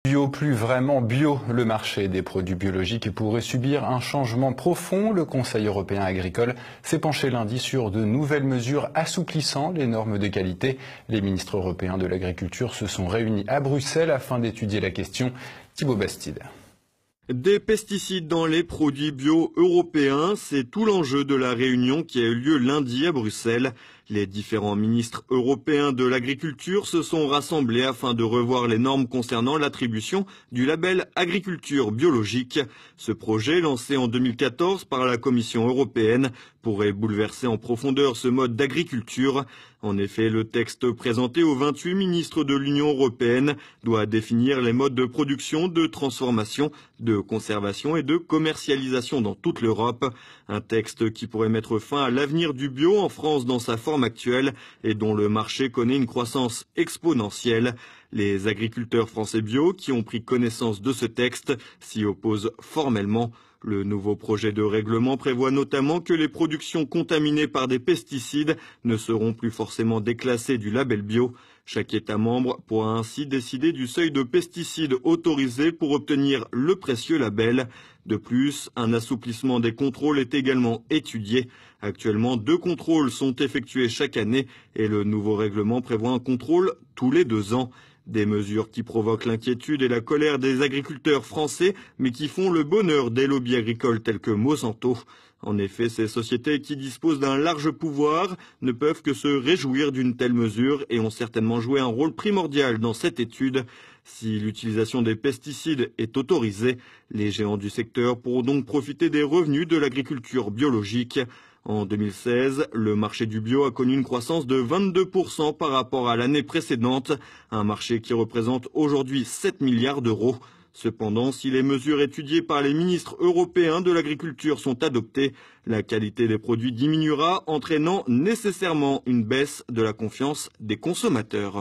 Bio, plus vraiment bio, le marché des produits biologiques pourrait subir un changement profond. Le Conseil européen agricole s'est penché lundi sur de nouvelles mesures assouplissant les normes de qualité. Les ministres européens de l'agriculture se sont réunis à Bruxelles afin d'étudier la question. Thibaut Bastide. Des pesticides dans les produits bio européens, c'est tout l'enjeu de la réunion qui a eu lieu lundi à Bruxelles. Les différents ministres européens de l'agriculture se sont rassemblés afin de revoir les normes concernant l'attribution du label agriculture biologique. Ce projet, lancé en 2014 par la Commission européenne, pourrait bouleverser en profondeur ce mode d'agriculture. En effet, le texte présenté aux 28 ministres de l'Union européenne doit définir les modes de production, de transformation, de conservation et de commercialisation dans toute l'Europe. Un texte qui pourrait mettre fin à l'avenir du bio en France dans sa forme actuelle et dont le marché connaît une croissance exponentielle. Les agriculteurs français bio qui ont pris connaissance de ce texte s'y opposent formellement. Le nouveau projet de règlement prévoit notamment que les productions contaminées par des pesticides ne seront plus forcément déclassées du label bio. Chaque État membre pourra ainsi décider du seuil de pesticides autorisés pour obtenir le précieux label. De plus, un assouplissement des contrôles est également étudié. Actuellement, 2 contrôles sont effectués chaque année et le nouveau règlement prévoit un contrôle tous les 2 ans. Des mesures qui provoquent l'inquiétude et la colère des agriculteurs français, mais qui font le bonheur des lobbies agricoles tels que Monsanto. En effet, ces sociétés qui disposent d'un large pouvoir ne peuvent que se réjouir d'une telle mesure et ont certainement joué un rôle primordial dans cette étude. Si l'utilisation des pesticides est autorisée, les géants du secteur pourront donc profiter des revenus de l'agriculture biologique. En 2016, le marché du bio a connu une croissance de 22% par rapport à l'année précédente, un marché qui représente aujourd'hui 7 milliards d'euros. Cependant, si les mesures étudiées par les ministres européens de l'agriculture sont adoptées, la qualité des produits diminuera, entraînant nécessairement une baisse de la confiance des consommateurs.